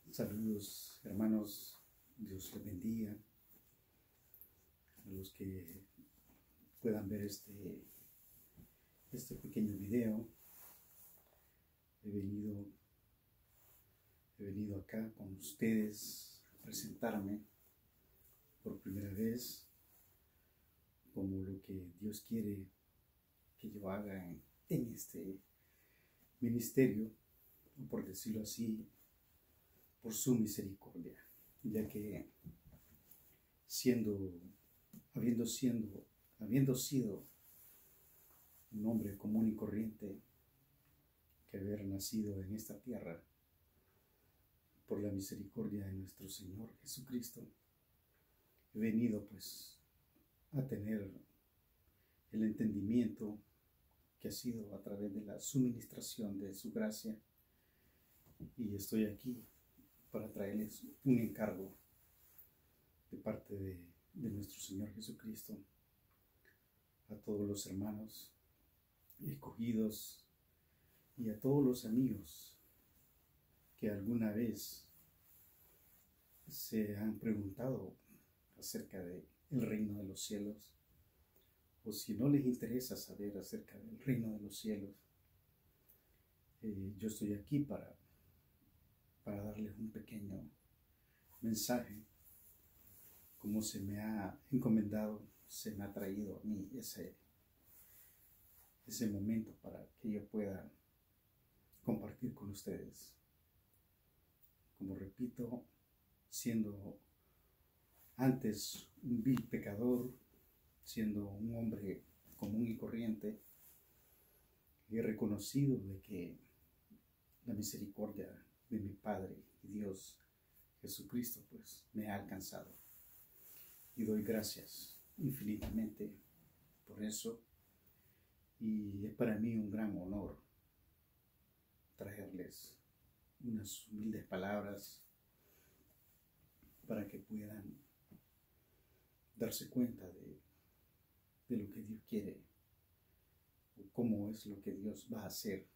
Saludos, hermanos. Dios les bendiga. A los que puedan ver este pequeño video, he venido acá con ustedes a presentarme por primera vez como lo que Dios quiere que yo haga en este ministerio, por decirlo así, por su misericordia, ya que habiendo sido un hombre común y corriente, que haber nacido en esta tierra por la misericordia de nuestro Señor Jesucristo, he venido pues a tener el entendimiento que ha sido a través de la suministración de su gracia, y estoy aquí para traerles un encargo de parte de nuestro Señor Jesucristo a todos los hermanos escogidos y a todos los amigos que alguna vez se han preguntado acerca del reino de los cielos, o si no les interesa saber acerca del reino de los cielos, yo estoy aquí para darles un pequeño mensaje. Como se me ha encomendado, se me ha traído a mí ese momento para que yo pueda compartir con ustedes. Como repito, siendo antes un vil pecador, siendo un hombre común y corriente, he reconocido de que la misericordia de mi Padre y Dios Jesucristo pues me ha alcanzado, y doy gracias infinitamente por eso, y es para mí un gran honor traerles unas humildes palabras para que puedan darse cuenta de lo que Dios quiere, o cómo es lo que Dios va a hacer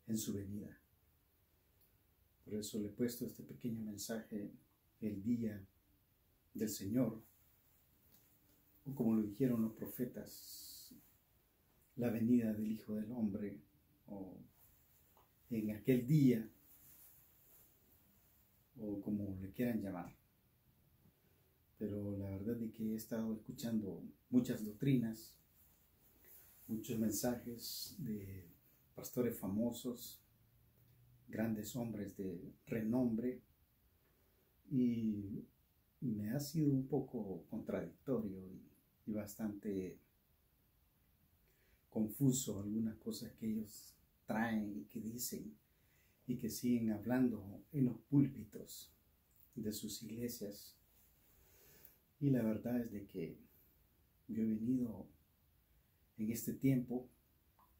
en su venida. Por eso le he puesto este pequeño mensaje: el día del Señor, o como lo dijeron los profetas, la venida del Hijo del Hombre, o en aquel día, o como le quieran llamar. Pero la verdad es que he estado escuchando muchas doctrinas, muchos mensajes de pastores famosos, grandes hombres de renombre, y me ha sido un poco contradictorio y bastante confuso algunas cosas que ellos traen y que dicen y que siguen hablando en los púlpitos de sus iglesias. Y la verdad es de que yo he venido en este tiempo,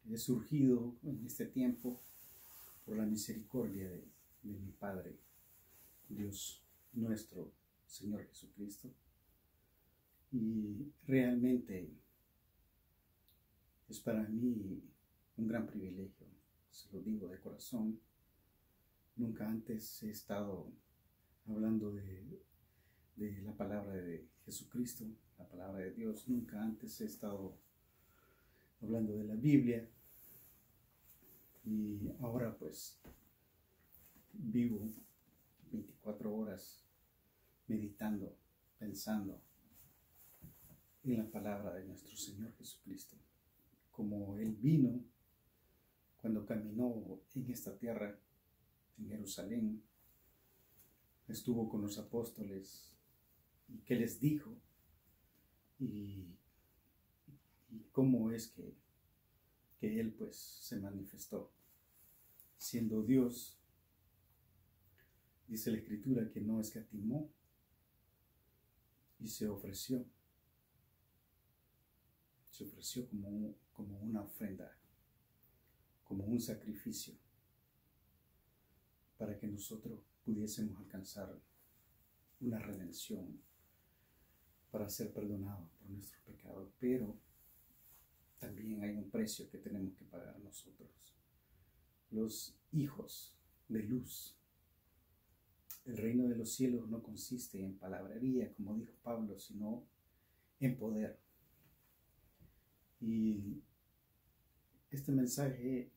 he surgido en este tiempo por la misericordia de mi Padre, Dios nuestro Señor Jesucristo, y realmente es para mí un gran privilegio, se lo digo de corazón. Nunca antes he estado hablando de la palabra de Jesucristo, la palabra de Dios. Nunca antes he estado hablando de la Biblia, y ahora pues vivo 24 horas meditando, pensando en la palabra de nuestro Señor Jesucristo, como Él vino cuando caminó en esta tierra, en Jerusalén, estuvo con los apóstoles, y qué les dijo, y cómo es que Él pues se manifestó siendo Dios. Dice la Escritura que no escatimó y se ofreció como una ofrenda, como un sacrificio, para que nosotros pudiésemos alcanzar una redención, para ser perdonados por nuestros pecados. Pero también hay un precio que tenemos que pagar nosotros. los hijos de luz. El reino de los cielos no consiste en palabrería, como dijo Pablo, sino en poder. Y este mensaje,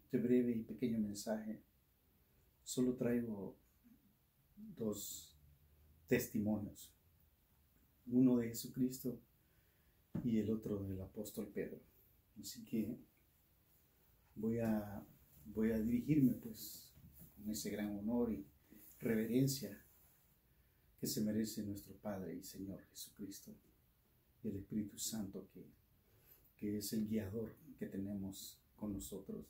este breve y pequeño mensaje, solo traigo dos testimonios. Uno de Jesucristo y el otro del apóstol Pedro. Así que voy a dirigirme pues con ese gran honor y reverencia que se merece nuestro Padre y Señor Jesucristo y el Espíritu Santo que es el guiador que tenemos con nosotros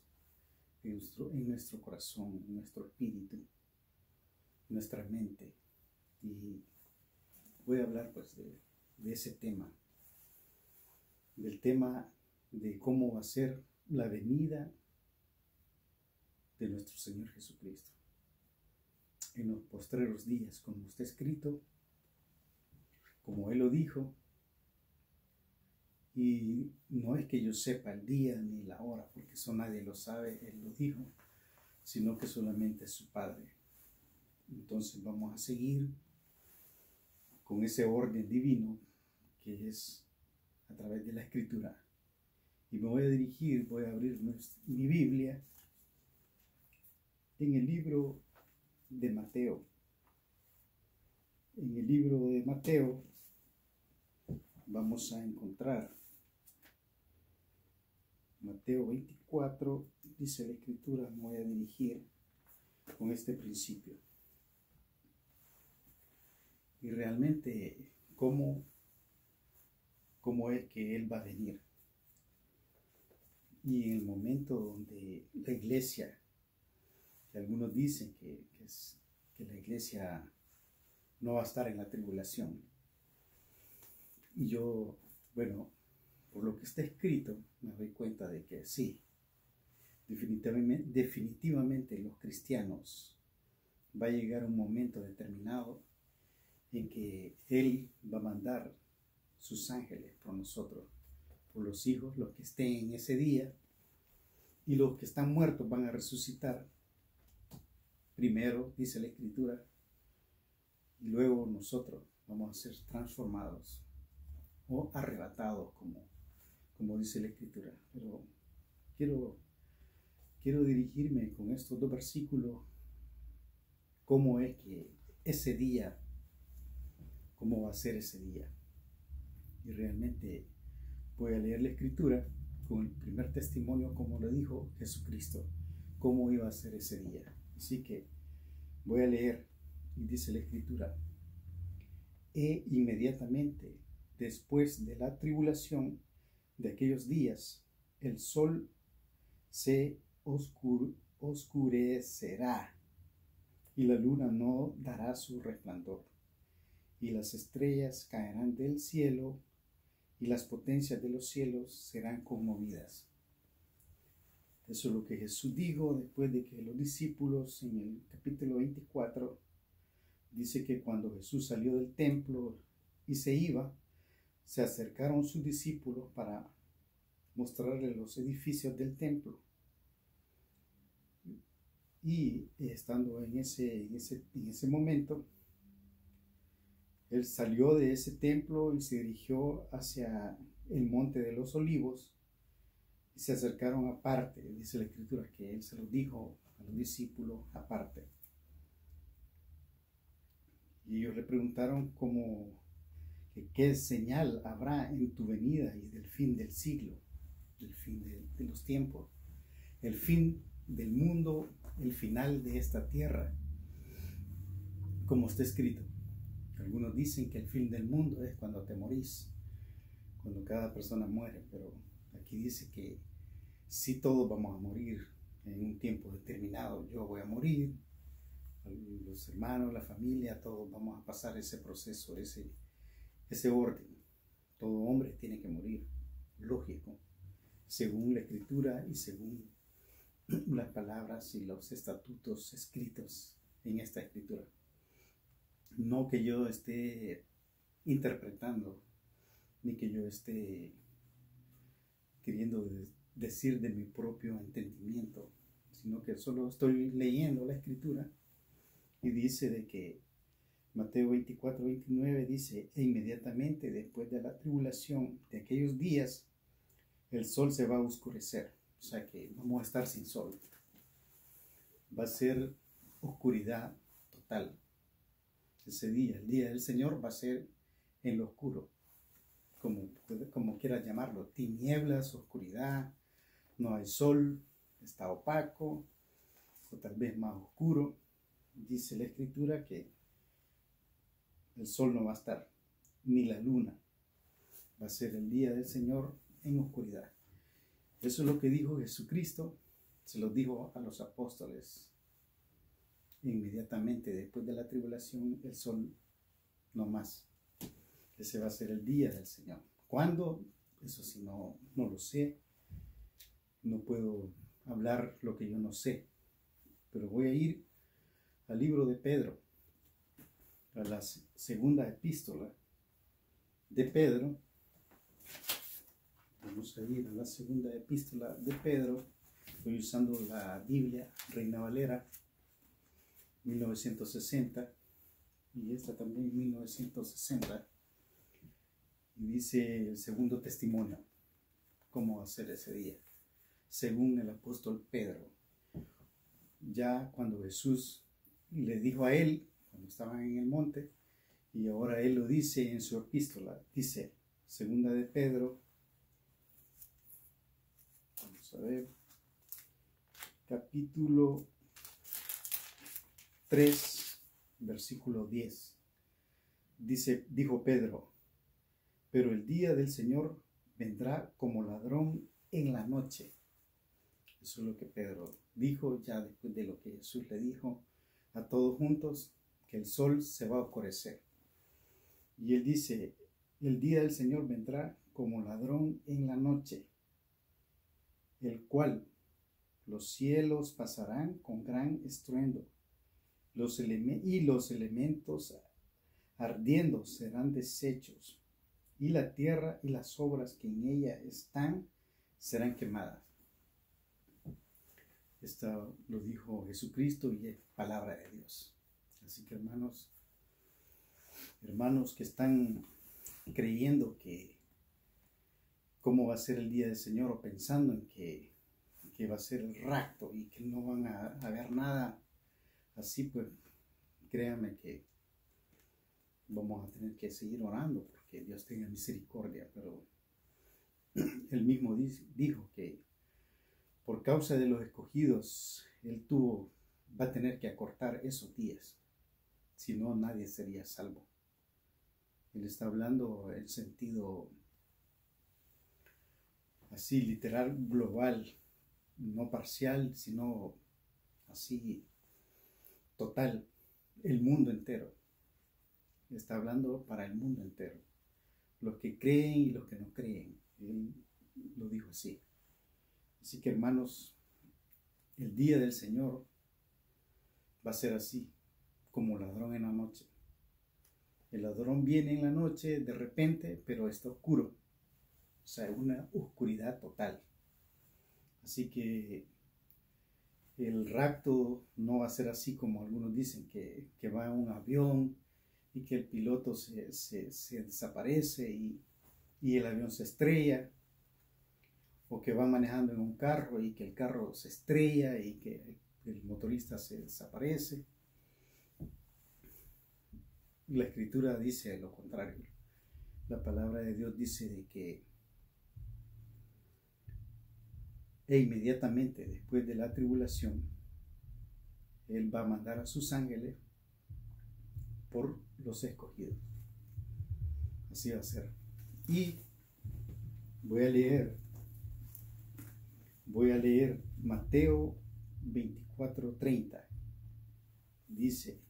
en nuestro corazón, en nuestro espíritu, nuestra mente. Y voy a hablar pues de ese tema, del tema de cómo va a ser la venida de nuestro Señor Jesucristo en los postreros días, como está escrito, como Él lo dijo. Y no es que yo sepa el día ni la hora, porque eso nadie lo sabe, Él lo dijo, sino que solamente es su Padre. Entonces vamos a seguir con ese orden divino que es a través de la Escritura. Y me voy a abrir mi Biblia en el libro de Mateo. En el libro de Mateo vamos a encontrar Mateo 24, dice la Escritura, me voy a dirigir con este principio. Y realmente, ¿cómo es que Él va a venir? Y en el momento donde la iglesia, que algunos dicen que la iglesia no va a estar en la tribulación. Y yo, bueno, por lo que está escrito, me doy cuenta de que sí, definitivamente los cristianos va a llegar un momento determinado en que Él va a mandar sus ángeles por nosotros, por los hijos, los que estén en ese día, y los que están muertos van a resucitar primero, dice la Escritura, y luego nosotros vamos a ser transformados o arrebatados, como dice la Escritura. Pero quiero dirigirme con estos dos versículos, cómo es que ese día, cómo va a ser ese día. Y realmente voy a leer la Escritura con el primer testimonio, como lo dijo Jesucristo, cómo iba a ser ese día. Así que voy a leer, y dice la Escritura: e inmediatamente después de la tribulación de aquellos días, el sol se oscurecerá, y la luna no dará su resplandor, y las estrellas caerán del cielo, y las potencias de los cielos serán conmovidas. Eso es lo que Jesús dijo después de que los discípulos, en el capítulo 24, dice que cuando Jesús salió del templo y se iba, se acercaron sus discípulos para mostrarle los edificios del templo. Y estando en ese momento, Él salió de ese templo y se dirigió hacia el monte de los olivos, y se acercaron aparte. Dice la Escritura que Él se lo dijo a los discípulos aparte. Y ellos le preguntaron qué señal habrá en tu venida y del fin del siglo, del fin de los tiempos, el fin del mundo, el final de esta tierra, como está escrito. Algunos dicen que el fin del mundo es cuando te morís, cuando cada persona muere, pero aquí dice que sí, todos vamos a morir en un tiempo determinado. Yo voy a morir, los hermanos, la familia, todos vamos a pasar ese proceso, ese orden. Todo hombre tiene que morir, lógico, según la Escritura y según las palabras y los estatutos escritos en esta Escritura. No que yo esté interpretando, ni que yo esté queriendo decir de mi propio entendimiento, sino que solo estoy leyendo la escritura y dice de que Mateo 24-29 dice, e inmediatamente después de la tribulación de aquellos días, el sol se va a oscurecer. O sea que vamos a estar sin sol. Va a ser oscuridad total. Ese día, el día del Señor, va a ser en lo oscuro, como quieras llamarlo, tinieblas, oscuridad, no hay sol, está opaco, o tal vez más oscuro. Dice la escritura que el sol no va a estar, ni la luna. Va a ser el día del Señor en oscuridad. Eso es lo que dijo Jesucristo, se lo dijo a los apóstoles. Inmediatamente después de la tribulación, el sol no más. Ese va a ser el día del Señor. ¿Cuándo? Eso sí, no lo sé. No puedo hablar lo que yo no sé. Pero voy a ir al libro de Pedro, a la segunda epístola de Pedro. Vamos a ir a la segunda epístola de Pedro. Estoy usando la Biblia Reina Valera 1960 y esta también 1960. Y dice el segundo testimonio, cómo va a ser ese día, según el apóstol Pedro. Ya cuando Jesús le dijo a él, cuando estaban en el monte, y ahora él lo dice en su epístola, dice, segunda de Pedro, vamos a ver, capítulo 3, versículo 10. Dijo Pedro, pero el día del Señor vendrá como ladrón en la noche. Eso es lo que Pedro dijo ya después de lo que Jesús le dijo a todos juntos, que el sol se va a oscurecer. Y él dice, el día del Señor vendrá como ladrón en la noche, el cual los cielos pasarán con gran estruendo, y los elementos ardiendo serán deshechos, y la tierra y las obras que en ella están serán quemadas. Esto lo dijo Jesucristo y es palabra de Dios. Así que hermanos que están creyendo que cómo va a ser el día del Señor, o pensando en que va a ser el rapto y que no van a haber nada así, pues créanme que vamos a tener que seguir orando porque Dios tenga misericordia. Pero él mismo dijo que por causa de los escogidos, él va a tener que acortar esos días. Si no, nadie sería salvo. Él está hablando en sentido así literal, global, no parcial, sino así total, el mundo entero. Está hablando para el mundo entero. Los que creen y los que no creen. Él lo dijo así. Así que hermanos, el día del Señor va a ser así, como ladrón en la noche. El ladrón viene en la noche de repente, pero está oscuro. O sea, una oscuridad total. Así que el rapto no va a ser así como algunos dicen, que va en un avión y que el piloto se desaparece y el avión se estrella. O que va manejando en un carro y que el carro se estrella y que el motorista se desaparece. La escritura dice lo contrario. La palabra de Dios dice de que inmediatamente después de la tribulación, Él va a mandar a sus ángeles por los escogidos. Así va a ser. Y voy a leer Mateo 24:30. Dice,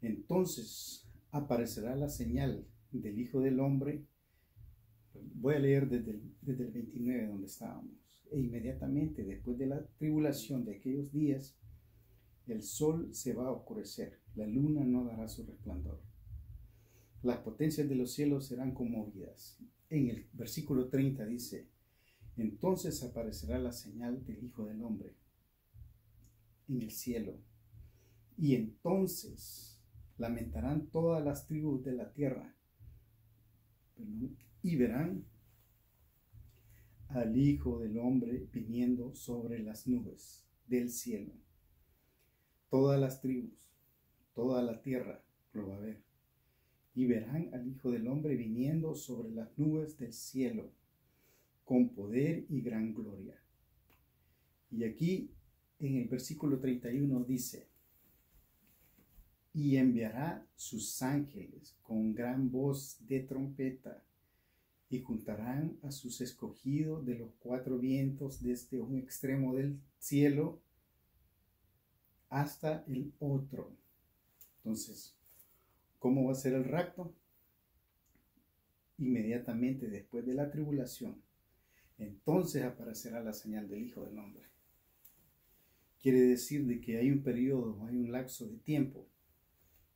entonces aparecerá la señal del Hijo del Hombre. Voy a leer desde el 29 donde estábamos. E inmediatamente después de la tribulación de aquellos días, el sol se va a oscurecer, la luna no dará su resplandor. Las potencias de los cielos serán conmovidas. En el versículo 30 dice, entonces aparecerá la señal del Hijo del Hombre. en el cielo. Y entonces lamentarán todas las tribus de la tierra y verán al Hijo del Hombre viniendo sobre las nubes del cielo. Todas las tribus, toda la tierra lo va a ver. Y verán al Hijo del Hombre viniendo sobre las nubes del cielo, con poder y gran gloria. Y aquí en el versículo 31 dice: y enviará sus ángeles con gran voz de trompeta, y juntarán a sus escogidos de los cuatro vientos desde un extremo del cielo hasta el otro. Entonces, ¿cómo va a ser el rapto? Inmediatamente después de la tribulación, entonces aparecerá la señal del Hijo del Hombre. Quiere decir de que hay un periodo, hay un lapso de tiempo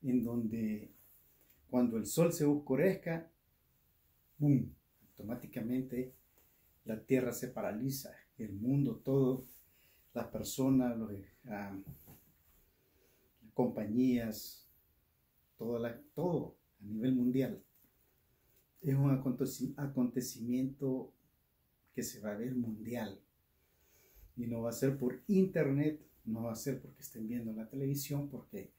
en donde cuando el sol se oscurezca, ¡boom!, automáticamente la tierra se paraliza, el mundo todo, las personas, las compañías, todo a nivel mundial. Es un acontecimiento que se va a ver mundial. Y no va a ser por internet, no va a ser porque estén viendo la televisión, porque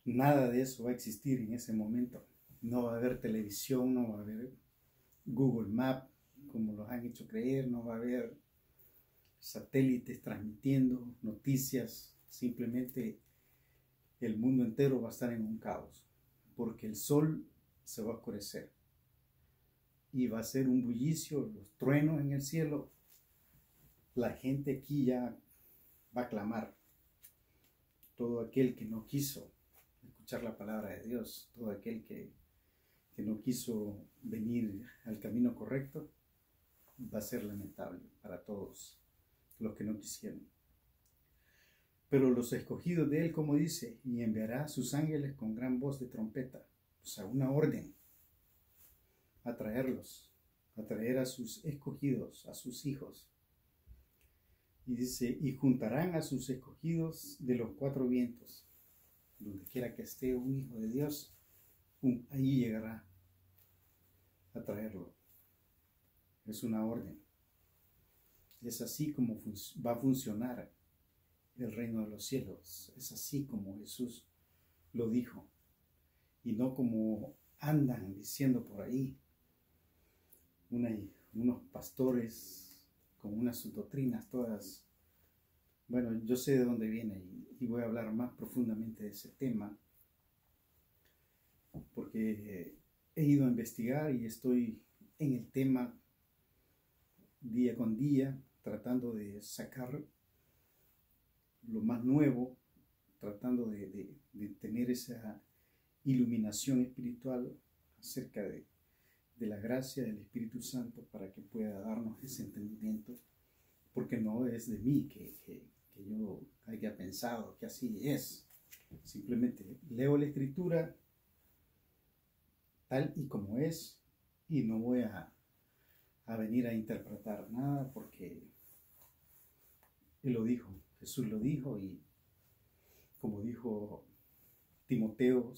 nada de eso va a existir en ese momento. No va a haber televisión, no va a haber Google Maps, como los han hecho creer, no va a haber satélites transmitiendo noticias. Simplemente el mundo entero va a estar en un caos, porque el sol se va a oscurecer y va a ser un bullicio, los truenos en el cielo. La gente aquí ya va a clamar. Todo aquel que no quiso escuchar la palabra de Dios, todo aquel que no quiso venir al camino correcto, va a ser lamentable para todos los que no quisieron. Pero los escogidos de él, como dice, y enviará a sus ángeles con gran voz de trompeta, o sea, una orden, a traerlos, a traer a sus escogidos, a sus hijos. Y dice, y juntarán a sus escogidos de los cuatro vientos. Donde quiera que esté un hijo de Dios, allí llegará a traerlo. Es una orden. Es así como va a funcionar el reino de los cielos. Es así como Jesús lo dijo. Y no como andan diciendo por ahí unos pastores con unas subdoctrinas todas. Bueno, yo sé de dónde viene y voy a hablar más profundamente de ese tema, porque he ido a investigar y estoy en el tema día con día, tratando de sacar lo más nuevo, tratando de tener esa iluminación espiritual acerca de la gracia del Espíritu Santo para que pueda darnos ese entendimiento, porque no es de mí que yo haya pensado que así es. Simplemente leo la Escritura tal y como es y no voy a venir a interpretar nada, porque Él lo dijo, Jesús lo dijo, y como dijo Timoteo,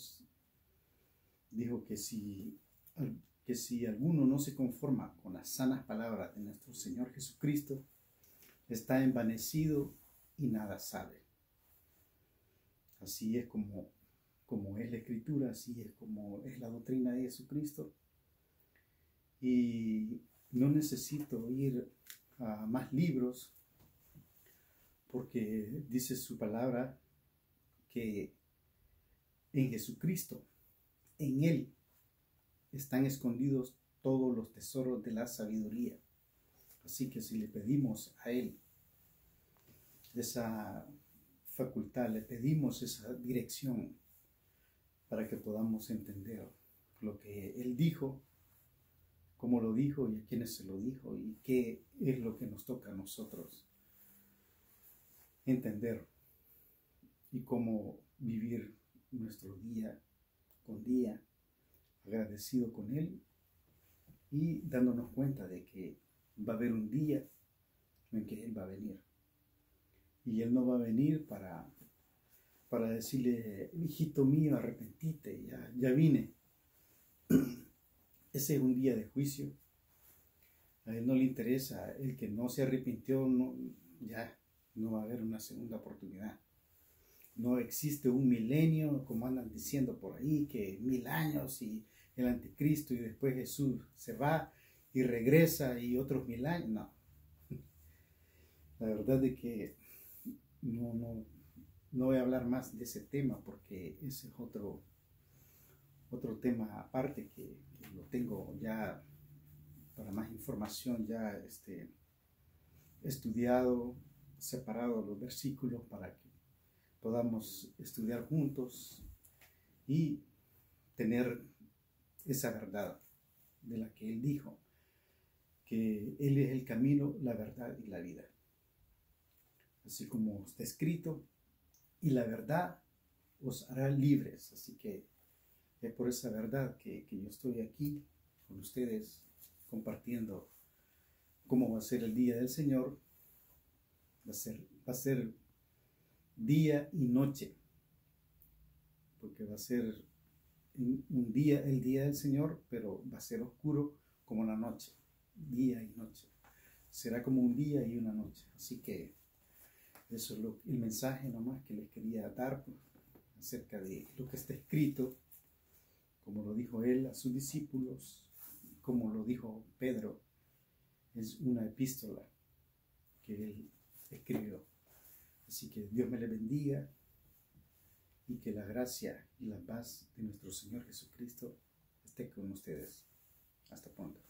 dijo que si alguno no se conforma con las sanas palabras de nuestro Señor Jesucristo, está envanecido y nada sabe. Así es como es la Escritura, así es como es la doctrina de Jesucristo. Y no necesito ir a más libros, porque dice su palabra que en Jesucristo, en Él, están escondidos todos los tesoros de la sabiduría. Así que si le pedimos a Él esa facultad, le pedimos esa dirección para que podamos entender lo que Él dijo, cómo lo dijo y a quiénes se lo dijo y qué es lo que nos toca a nosotros entender, y cómo vivir nuestro día con día agradecido con Él y dándonos cuenta de que va a haber un día en que Él va a venir. Y Él no va a venir para decirle, hijito mío, arrepentite, ya vine. Ese es un día de juicio. A Él no le interesa, el que no se arrepintió, ya no va a haber una segunda oportunidad. No existe un milenio, como andan diciendo por ahí, que 1000 años y el anticristo y después Jesús se va y regresa y otros 1000 años. No. La verdad es que no voy a hablar más de ese tema porque ese es otro tema aparte que lo tengo ya para más información, ya estudiado, separado los versículos para que podamos estudiar juntos y tener esa verdad de la que Él dijo, que Él es el camino, la verdad y la vida. Así como está escrito, y la verdad os hará libres. Así que es por esa verdad que yo estoy aquí con ustedes compartiendo cómo va a ser el día del Señor. Va a ser día y noche, porque va a ser un día, el día del Señor, pero va a ser oscuro como la noche, día y noche. Será como un día y una noche. Así que eso es el mensaje nomás que les quería dar acerca de lo que está escrito, como lo dijo Él a sus discípulos, como lo dijo Pedro. Es una epístola que Él escribió. Así que Dios me le bendiga y que la gracia y la paz de nuestro Señor Jesucristo esté con ustedes. Hasta pronto.